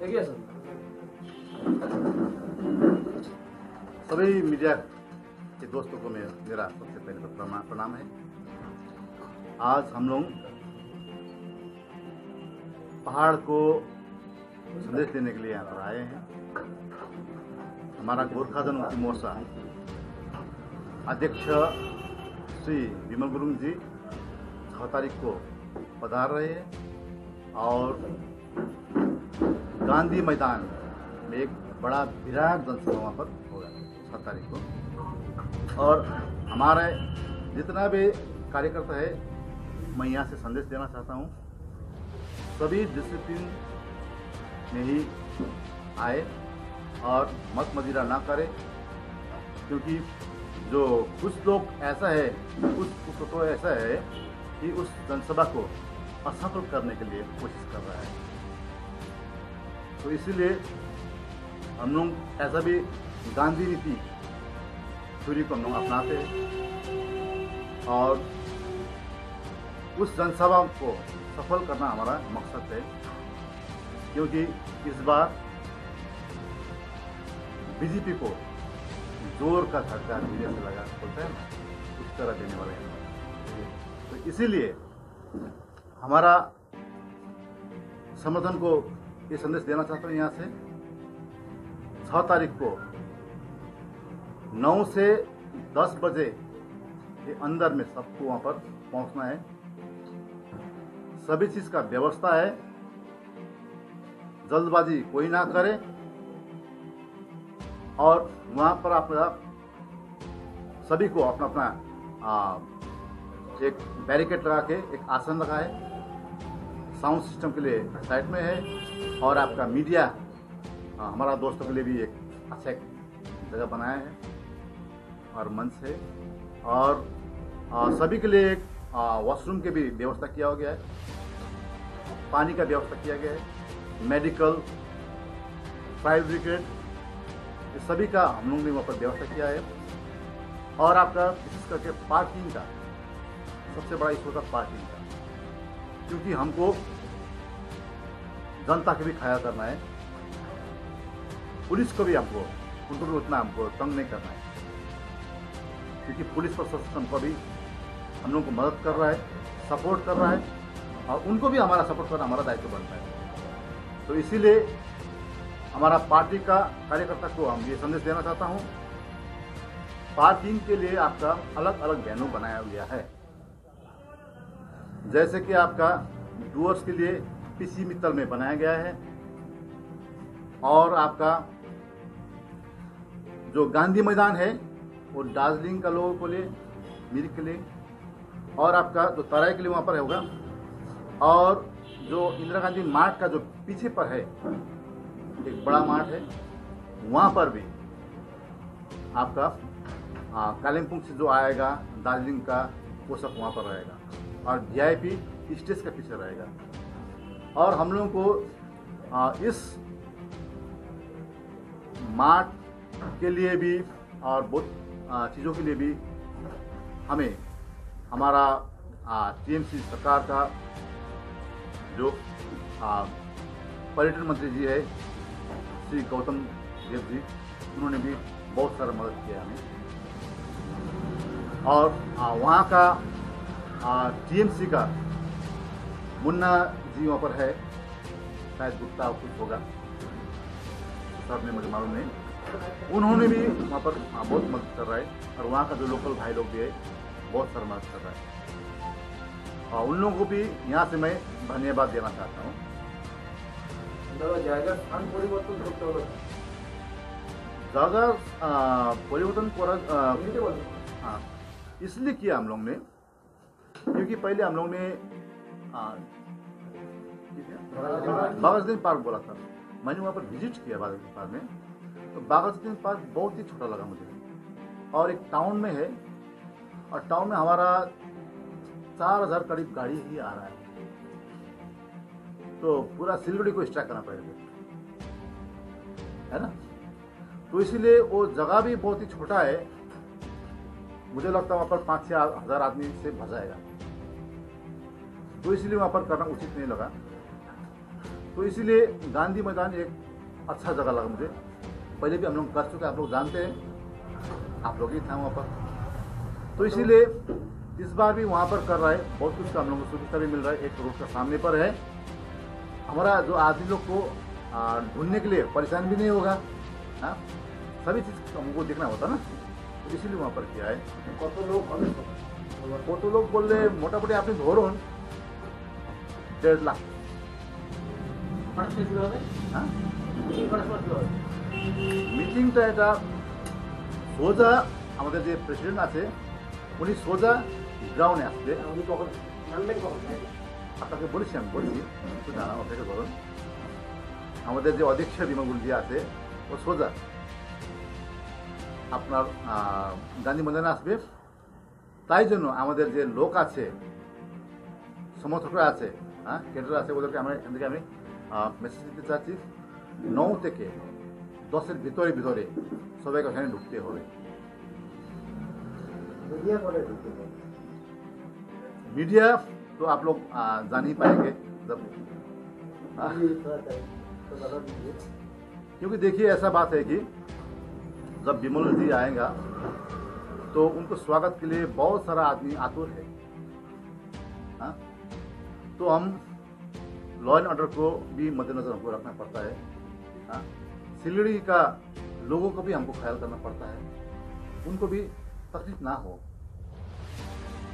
देखिए सर, सभी मीडिया के दोस्तों को मेरा सबसे पहले तो प्रणाम है। आज हम लोग पहाड़ को संदेश देने के लिए यहाँ पर आए हैं। हमारा गोरखा जनमुक्ति मोर्चा अध्यक्ष श्री विमल गुरुंग जी 6 तारीख को पधार रहे हैं और गांधी मैदान में एक बड़ा विराट जनसभा वहाँ पर होगा 6 तारीख को। और हमारे जितना भी कार्यकर्ता है, मैं यहाँ से संदेश देना चाहता हूँ, सभी डिसिप्लिन में ही आए और मत मदिरा ना करें, क्योंकि जो कुछ लोग ऐसा है, कुछ तो ऐसा है कि उस जनसभा को असफल करने के लिए कोशिश कर रहा है। तो इसीलिए हम लोग ऐसा भी गांधी नीति थ्योरी को हम लोग अपनाते हैं और उस जनसभा को सफल करना हमारा मकसद है, क्योंकि इस बार बीजेपी को जोर का झटका धीरे से लगा बोलते हैं ना, उस तरह देने वाले हैं। तो इसीलिए हमारा समर्थन को ये संदेश देना चाहता हूँ यहाँ से 6 तारीख को 9 से 10 बजे के अंदर में सबको वहाँ पर पहुँचना है। सभी चीज़ का व्यवस्था है, जल्दबाजी कोई ना करे और वहाँ पर अपना सभी को अपना अपना एक बैरिकेड लगा के एक आसन रखा है, साउंड सिस्टम के लिए साइड में है और आपका मीडिया हमारा दोस्तों के लिए भी एक अच्छा जगह बनाया है और मंच है और सभी के लिए एक वॉशरूम की भी व्यवस्था किया गया है, पानी का व्यवस्था किया गया है, मेडिकल, फायर ब्रिगेड, ये सभी का हम लोग ने वहाँ पर व्यवस्था किया है। और आपका विशेष करके पार्किंग का सबसे बड़ा इशू था पार्किंग का, क्योंकि हमको जनता के भी ख्याल करना है, पुलिस को भी उनको भी उतना हमको तंग नहीं करना है, क्योंकि पुलिस प्रशासन को भी हम लोग को मदद कर रहा है, सपोर्ट कर रहा है और उनको भी हमारा सपोर्ट करना हमारा दायित्व बनता है। तो इसीलिए हमारा पार्टी का कार्यकर्ता को हम ये संदेश देना चाहता हूँ, पार्किंग के लिए आपका अलग अलग वेन्यू बनाया गया है। जैसे कि आपका डूअर्स के लिए पीसी मित्तल में बनाया गया है और आपका जो गांधी मैदान है वो दार्जिलिंग का लोगों के लिए, मिरिक के लिए, और आपका जो तराई के लिए वहाँ पर होगा। और जो इंदिरा गांधी मार्ट का जो पीछे पर है एक बड़ा मार्ट है, वहाँ पर भी आपका कालिम्पोंग से जो आएगा दार्जिलिंग का वो सब वहाँ पर रहेगा और वीआईपी स्टेज के पीछे रहेगा। और हम लोगों को इस मार्ट के लिए भी और बहुत चीज़ों के लिए भी हमें हमारा टीएमसी सरकार का जो पर्यटन मंत्री जी है श्री गौतम देव जी, उन्होंने भी बहुत सारा मदद किया हमें। और वहाँ का टीएमसी का मुन्ना जी वहाँ पर है, शायद गुप्ता कुछ होगा, सर ने मुझे मालूम नहीं, उन्होंने भी वहाँ पर बहुत मदद कर रहा है और वहाँ का जो लोकल भाई लोग भी है बहुत सारा मदद कर रहा है और उन लोगों को भी यहाँ से मैं धन्यवाद देना चाहता हूँ। জায়গার স্থান পরিবর্তন করতে হলো, ज़्यादा परिवर्तन हाँ इसलिए किया हम लोग ने, क्योंकि पहले हम लोग ने बागाजदीन पार्क बोला था, मैंने वहाँ पर विजिट किया बागाजदीन पार्क में, तो बागाजदीन पार्क बहुत ही छोटा लगा मुझे और एक टाउन में है और टाउन में हमारा 4000 करीब गाड़ी ही आ रहा है, तो पूरा सिलगुड़ी को स्ट्राइक करना पड़ेगा, है ना। तो इसीलिए वो जगह भी बहुत ही छोटा है, मुझे लगता है वहाँ पर 5-6 हज़ार आदमी से भर जाएगा, तो इसलिए वहाँ पर करना उचित नहीं लगा। तो इसीलिए गांधी मैदान एक अच्छा जगह लगा मुझे। पहले भी हम लोग कर चुके, आप लोग जानते हैं, आप लोग ही थे वहाँ पर। तो इसीलिए इस बार भी वहाँ पर कर रहा है, बहुत कुछ का हम लोग को सुविधा भी मिल रहा है। एक रोड का सामने पर है, हमारा जो आदमी लोग को ढूंढने के लिए परेशान भी नहीं होगा। हाँ, सभी चीज़ हमको देखना होता ना, तो इसीलिए वहाँ पर किया है। वो तो लोग बोल रहे मोटामोटी आपने धोरण 1.5 लाख। মিটিংটা এটা সোজা আমাদের যে প্রেসিডেন্ট আছে উনি সোজা গ্রাউন্ডে আসবে। আপনাকে বলেছি, আমি বলছি একটু জানা অপেক্ষা করুন। আমাদের যে অধ্যক্ষ বিমলগুলি আছে ও সোজা আপনার গান্ধী ময়দানে আসবে। তাই জন্য আমাদের যে লোক আছে, সমর্থকরা আছে, হ্যাঁ ক্যাডার আছে, ওদেরকে আমরা এখান থেকে আমি মেসেজ দিতে চাচ্ছি 9 থেকে 10-এর ভিতরে সবাইকে ওখানে ঢুকতে হবে। मीडिया तो आप लोग जान ही पाएंगे जब, क्योंकि देखिए ऐसा बात है कि जब विमल जी आएगा तो उनको स्वागत के लिए बहुत सारा आदमी आतुर है। हाँ? तो हम लॉ एंड ऑर्डर को भी मद्देनजर हमको रखना पड़ता है। हाँ? सिलगुड़ी का लोगों को भी हमको ख्याल करना पड़ता है, उनको भी तकलीफ ना हो,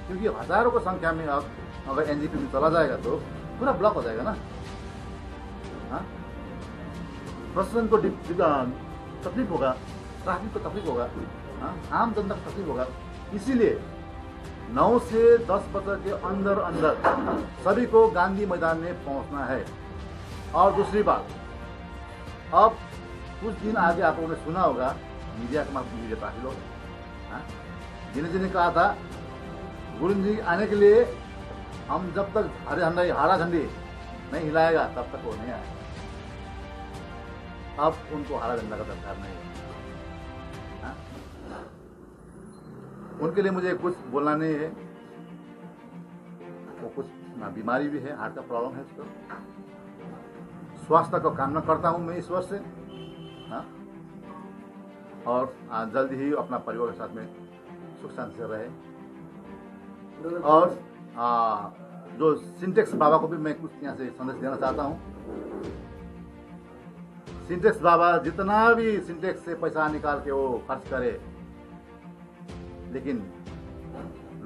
क्योंकि हजारों की संख्या में अब अगर एनजीपी में चला जाएगा तो पूरा ब्लॉक हो जाएगा ना। हाँ? प्रशासन को तकलीफ होगा, ट्रैफिक को तकलीफ होगा, हाँ? आम जनता को तकलीफ होगा। इसीलिए 9 से 10 बजे के अंदर सभी को गांधी मैदान में पहुंचना है। और दूसरी बात, अब कुछ दिन आगे आप लोगों ने सुना होगा मीडिया के माध्यम मीडिया काफी लोग, हाँ? जिन्हें कहा था गुरु जी आने के लिए हम जब तक हरा झंडी नहीं हिलाएगा तब तक वो नहीं आएगा। अब उनको हरा झंडा का दरकार नहीं है। हाँ? उनके लिए मुझे कुछ बोलना नहीं है, वो कुछ बीमारी भी है, हार्ट का प्रॉब्लम है उसको। स्वास्थ्य का कामना करता हूँ मैं ईश्वर से। हाँ? और जल्दी ही अपना परिवार के साथ में सुख शांति से रहे। और जो सिंटेक्स बाबा को भी मैं कुछ यहाँ से संदेश देना चाहता हूँ। सिंटेक्स बाबा जितना भी सिंटेक्स से पैसा निकाल के वो खर्च करे, लेकिन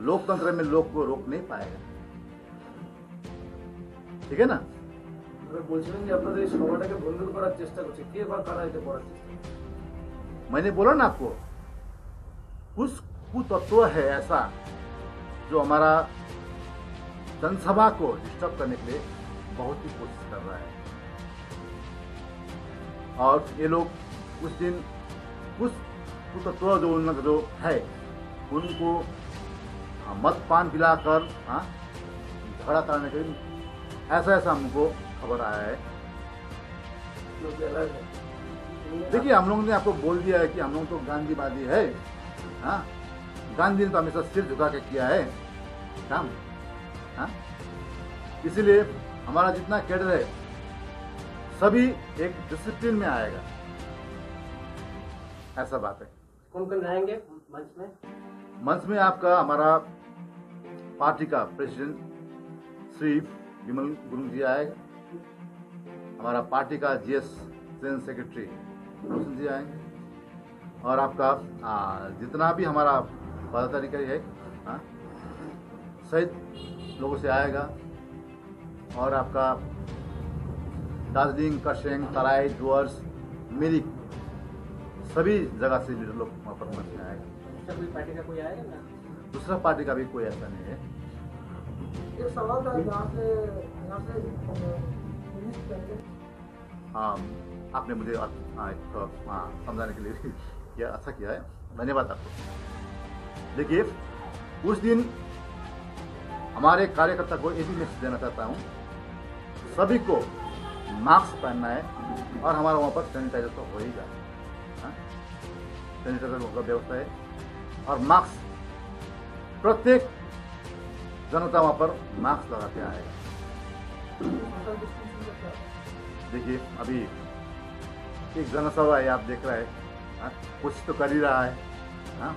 लोकतंत्र में लोग को रोक नहीं पाएगा। ठीक है ना? मैंने बोला ना आपको, कुछ कुतत्व है ऐसा जो हमारा जनसभा को डिस्टर्ब करने के लिए बहुत ही कोशिश कर रहा है। और ये लोग उस दिन कुछ कुतत्व जो उनका जो है उनको मद पान पिलाकर झगड़ा करने के लिए ऐसा हमको खबर आया है। देखिए हम लोगों ने आपको बोल दिया है कि हम लोग तो गांधीवादी है। हाँ, गांधी ने तो हमेशा सिर झुका के किया है काम। हाँ? इसीलिए हमारा जितना कैडर है सभी एक डिसिप्लिन में आएगा, ऐसा बात है। कौन रहेंगे मंच में? मंच में आपका हमारा पार्टी का प्रेसिडेंट श्री विमल गुरुंग जी आएगा, हमारा पार्टी का जीएस जनरल सेक्रेटरी रोशन जी आएंगे, और आपका जितना भी हमारा पदाधिकारी है सहित लोगों से आएगा। और आपका दार्जिलिंग, करसेंग, तराई, डुअर्स, मिरिक सभी जगह से लीडर लोग वहाँ पर मंच में आएगा। दूसरा पार्टी का कोई आएगा ना? दूसरा पार्टी का भी कोई ऐसा नहीं है। एक सवाल था यहाँ से हाँ, आपने मुझे समझाने के लिए किया, अच्छा किया है, धन्यवाद आपको। देखिए उस दिन हमारे कार्यकर्ता को ये भी मैसेज देना चाहता हूँ, सभी को मास्क पहनना है और हमारा वहाँ पर सैनिटाइजर तो हो ही जाए। सैनिटाइजर का व्यवस्था है और मास्क प्रत्येक जनता वहाँ पर मास्क लगा के आएगा। देखिए अभी एक जनसभा है, आप देख रहे हैं, हाँ, कुछ तो कर ही रहा है। हाँ,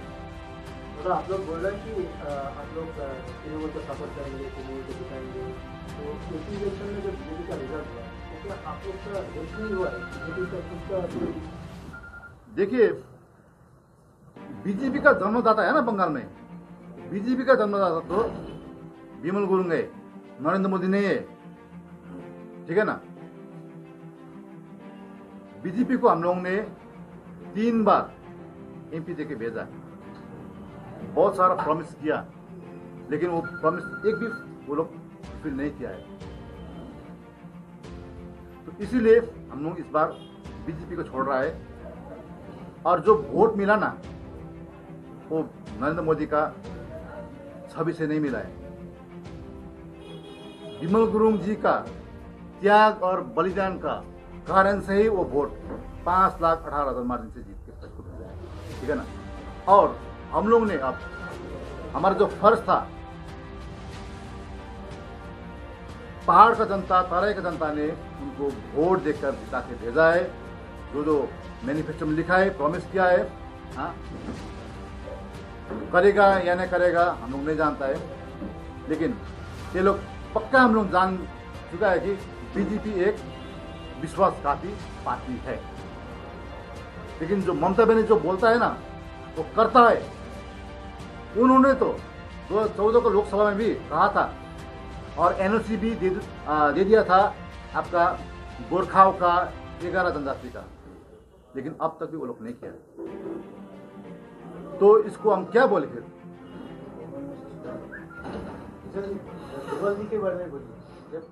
मतलब आप लोग बोल रहे हैं कि आप लोग तृणमूल को सपोर्ट करेंगे, तृणमूल को जिताएंगे, तो यूपी इलेक्शन में जो बीजेपी का रिजल्ट हुआ तो क्या आप लोग का हेल्प नहीं हुआ है? बीजेपी का खुद का कोई देखिए बीजेपी का जन्मदाता है ना बंगाल में, बीजेपी का जन्मदाता तो विमल गुरुंग है, नरेंद्र मोदी नहीं है, ठीक है ना। बीजेपी को हम लोगों ने 3 बार एमपी देके भेजा, बहुत सारा प्रॉमिस किया, लेकिन वो प्रॉमिस एक भी वो लोग फुलफिल नहीं किया है। तो इसीलिए हम लोग इस बार बीजेपी को छोड़ रहा है। और जो वोट मिला ना वो नरेंद्र मोदी का छवि से नहीं मिला है। विमल गुरुंग जी का त्याग और बलिदान का कारण से ही वो वोट 5,18,000 मार्जिन से जीत के सबको मिला है, ठीक है ना। और हम लोग ने अब हमारा जो फर्ज था, पहाड़ का जनता, तराई का जनता ने उनको वोट देकर जिता के भेजा है। जो मैनिफेस्टो में लिखा है, प्रॉमिस किया है, हाँ, करेगा या नहीं करेगा हम लोग नहीं जानता है, लेकिन ये लोग पक्का हम लोग जान चुका है कि बीजेपी एक विश्वासघाती पार्टी है। लेकिन जो ममता बनर्जी जो बोलता है ना वो करता है। उन्होंने तो 2014 को लोकसभा में भी कहा था और एनओसी भी दे दिया था आपका गोरखाओं का 11 जनजाति का, लेकिन अब तक भी वो लोग नहीं किया। तो इसको हम क्या बोले फिर? जी के बारे में बोलिए। जब